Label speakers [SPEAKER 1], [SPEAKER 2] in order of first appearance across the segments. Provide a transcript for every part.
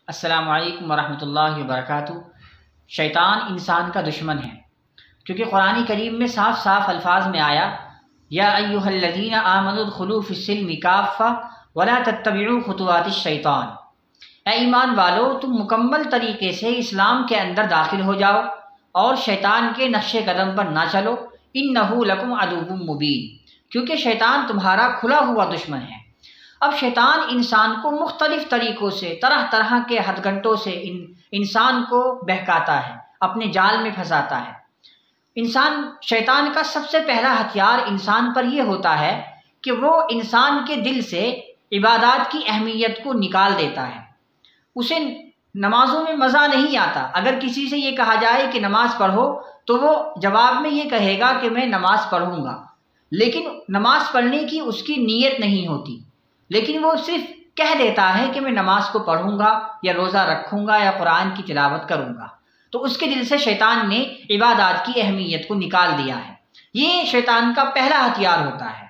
[SPEAKER 1] السلام علیکم ورحمۃ اللہ وبرکاتہ۔ شیطان انسان کا دشمن ہے، کیونکہ قرآن کریم میں صاف صاف الفاظ میں آیا یا ایھا الذین آمنوا ادخلوا فی السلم کافۃ ولا تتبعوا خطوات الشیطان، اے ایمان والو تم مکمل طریقے سے اسلام کے اندر داخل ہو جاؤ اور شیطان کے نقش قدم پر نہ چلو، انہ لکم عدو مبین، کیونکہ شیطان تمہارا کھلا ہوا دشمن ہے۔ اب شیطان انسان کو مختلف طریقوں سے، طرح طرح کے ہتھ گھنٹوں سے انسان کو بہکاتا ہے، اپنے جال میں پھنساتا ہے۔ شیطان کا سب سے پہلا ہتھیار انسان پر یہ ہوتا ہے کہ وہ انسان کے دل سے عبادات کی اہمیت کو نکال دیتا ہے۔ اسے نمازوں میں مزہ نہیں آتا۔ اگر کسی سے یہ کہا جائے کہ نماز پڑھو تو وہ جواب میں یہ کہے گا کہ میں نماز پڑھوں گا، لیکن نماز پڑھنے کی اس کی نیت نہیں ہوتی، لیکن وہ صرف کہہ دیتا ہے کہ میں نماز کو پڑھوں گا یا روزہ رکھوں گا یا قرآن کی تلاوت کروں گا، تو اس کے دل سے شیطان نے عبادات کی اہمیت کو نکال دیا ہے۔ یہ شیطان کا پہلا ہتھیار ہوتا ہے۔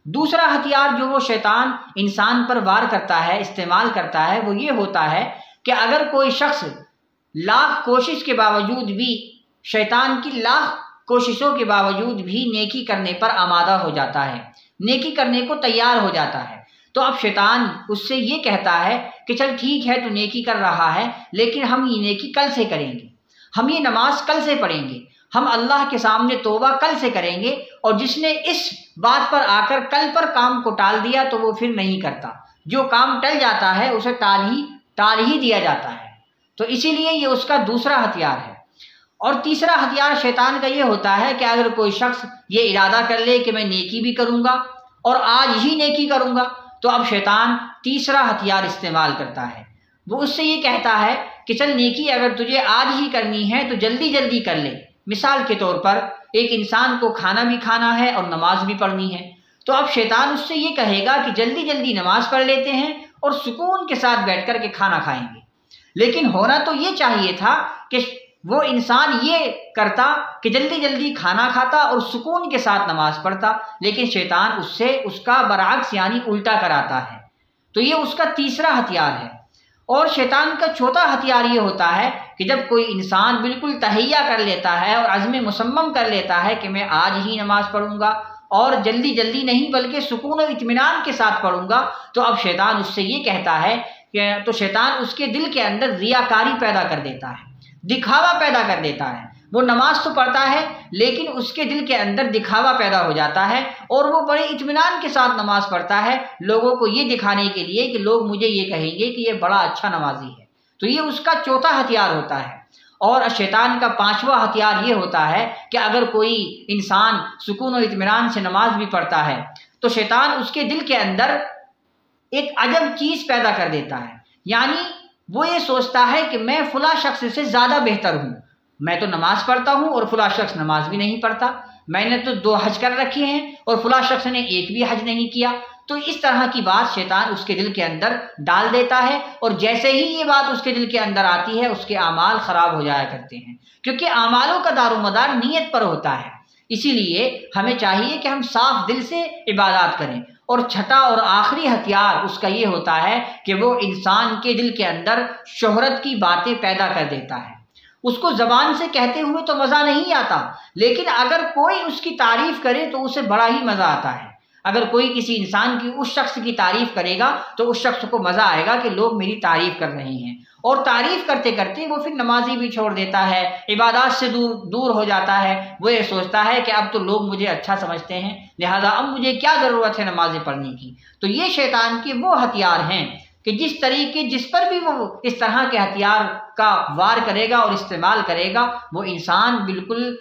[SPEAKER 1] دوسرا ہتھیار جو وہ شیطان انسان پر وار کرتا ہے، استعمال کرتا ہے، وہ یہ ہوتا ہے کہ اگر کوئی شخص لاکھ کوشش کے باوجود بھی، شیطان کی لاکھ کوششوں کے باوجود بھی نیکی کرنے پر آمادہ ہو جاتا ہے، نیکی کرنے کو تیار ہو جاتا ہے، تو اب شیطان اس سے یہ کہتا ہے کہ چل ٹھیک ہے تو نیکی کر رہا ہے، لیکن ہم یہ نیکی کل سے کریں گے، ہم یہ نماز کل سے پڑھیں گے، ہم اللہ کے سامنے توبہ کل سے کریں گے، اور جس نے اس بات پر آ کر کل پر کام کو ٹال دیا تو وہ پھر نہیں کرتا۔ جو کام ٹل جاتا ہے اسے ٹال ہی دیا جاتا ہے، تو اسی لیے یہ اس کا دوسرا ہتھیار ہے۔ اور تیسرا ہتھیار شیطان کا یہ ہوتا ہے کہ اگر کوئی شخص یہ ارادہ کر لے کہ میں نیکی بھی کروں گا اور آج ہی نیکی کروں گا، تو اب شیطان تیسرا ہتھیار استعمال کرتا ہے۔ وہ اس سے یہ کہتا ہے کہ چل نیکی اگر تجھے آج ہی کرنی ہے تو جلدی جلدی کر لے۔ مثال کے طور پر ایک انسان کو کھانا بھی کھانا ہے اور نماز بھی پڑھنی ہے، تو اب شیطان اس سے یہ کہے گا کہ جلدی جلدی نماز پڑھ لیتے ہیں اور سکون کے ساتھ بیٹھ کر کے کھانا کھائیں گے۔ لیکن ہونا تو یہ چاہیے تھا کہ وہ انسان یہ کرتا کہ جلدی جلدی کھانا کھاتا اور سکون کے ساتھ نماز پڑھتا، لیکن شیطان اس سے اس کا برعکس یعنی الٹا کراتا ہے۔ تو یہ اس کا تیسرا ہتھیار ہے۔ اور شیطان کا چوتھا ہتھیار یہ ہوتا ہے کہ جب کوئی انسان بالکل تہیہ کر لیتا ہے اور عزم مصمم کر لیتا ہے کہ میں آج ہی نماز پڑھوں گا اور جلدی جلدی نہیں بلکہ سکون و اطمینان کے ساتھ پڑھوں گا، تو اب شیطان اس سے یہ کہتا ہے کہ تو شیطان اس کے دل کے اندر ریاکاری پیدا کر دیتا ہے، دکھاوا پیدا کر دیتا ہے۔ وہ نماز تو پڑھتا ہے لیکن اس کے دل کے اندر دکھاوا پیدا ہو جاتا ہے، اور وہ بڑے اطمینان کے ساتھ نماز پڑھتا ہے لوگوں کو یہ دکھانے کے لیے کہ لوگ مجھے یہ کہیں گے کہ یہ بڑا اچھا نمازی ہے۔ تو یہ اس کا چوتھا ہتھیار ہوتا ہے۔ اور شیطان کا پانچواں ہتھیار یہ ہوتا ہے کہ اگر کوئی انسان سکون و اطمینان سے نماز بھی پڑھتا ہے تو شیطان اس کے دل کے اندر ایک عجب چیز پیدا کر دیتا ہے، یعنی وہ یہ سوچتا ہے کہ میں فلاں شخص سے زیادہ بہتر ہوں، میں تو نماز پڑھتا ہوں اور فلاں شخص نماز بھی نہیں پڑھتا، میں نے تو 2 حج کر رکھے ہیں اور فلاں شخص نے ایک بھی حج نہیں کیا۔ تو اس طرح کی بات شیطان اس کے دل کے اندر ڈال دیتا ہے، اور جیسے ہی یہ بات اس کے دل کے اندر آتی ہے اس کے اعمال خراب ہو جایا کرتے ہیں، کیونکہ اعمالوں کا دار و مدار نیت پر ہوتا ہے۔ اسی لیے ہمیں چاہیے کہ ہم صاف دل سے عبادات کریں۔ اور چھٹا اور آخری ہتھیار اس کا یہ ہوتا ہے کہ وہ انسان کے دل کے اندر شہرت کی باتیں پیدا کر دیتا ہے۔ اس کو زبان سے کہتے ہوئے تو مزہ نہیں آتا، لیکن اگر کوئی اس کی تعریف کرے تو اسے بڑا ہی مزہ آتا ہے۔ اگر کوئی کسی انسان کی اس شخص کی تعریف کرے گا تو اس شخص کو مزہ آئے گا کہ لوگ میری تعریف کر رہے ہیں، اور تعریف کرتے کرتے وہ پھر نمازی بھی چھوڑ دیتا ہے، عبادات سے دور ہو جاتا ہے۔ وہ یہ سوچتا ہے کہ اب تو لوگ مجھے اچھا سمجھتے ہیں، لہذا اب مجھے کیا ضرورت ہے نمازیں پڑھنے کی۔ تو یہ شیطان کے وہ ہتھیار ہیں کہ جس پر بھی وہ اس طرح کے ہتھیار کا وار کرے گا اور استعمال کرے گا، وہ انسان بالکل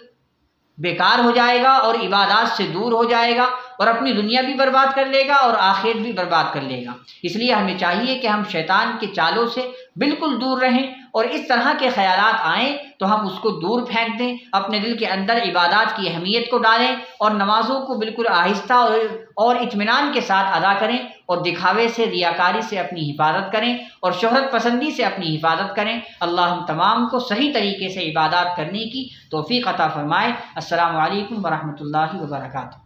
[SPEAKER 1] بیکار ہو جائے گا اور عبادات سے دور ہو جائے گا، اور اپنی دنیا بھی برباد کر لے گا اور آخرت بھی برباد کر لے گا۔ اس لیے ہمیں چاہیے کہ ہم شیطان کے چالوں سے بالکل دور رہیں، اور اس طرح کے خیالات آئیں تو ہم اس کو دور پھینک دیں، اپنے دل کے اندر عبادات کی اہمیت کو ڈالیں اور نمازوں کو بالکل آہستہ اور اطمینان کے ساتھ ادا کریں، اور دکھاوے سے، ریاکاری سے اپنی حفاظت کریں، اور شہرت پسندی سے اپنی حفاظت کریں۔ اللہ ہم تمام کو صحیح طریقے سے عبادات کرنے کی توفیق عطا فرمائے۔ السلام علیکم ورحمۃ اللہ وبرکاتہ۔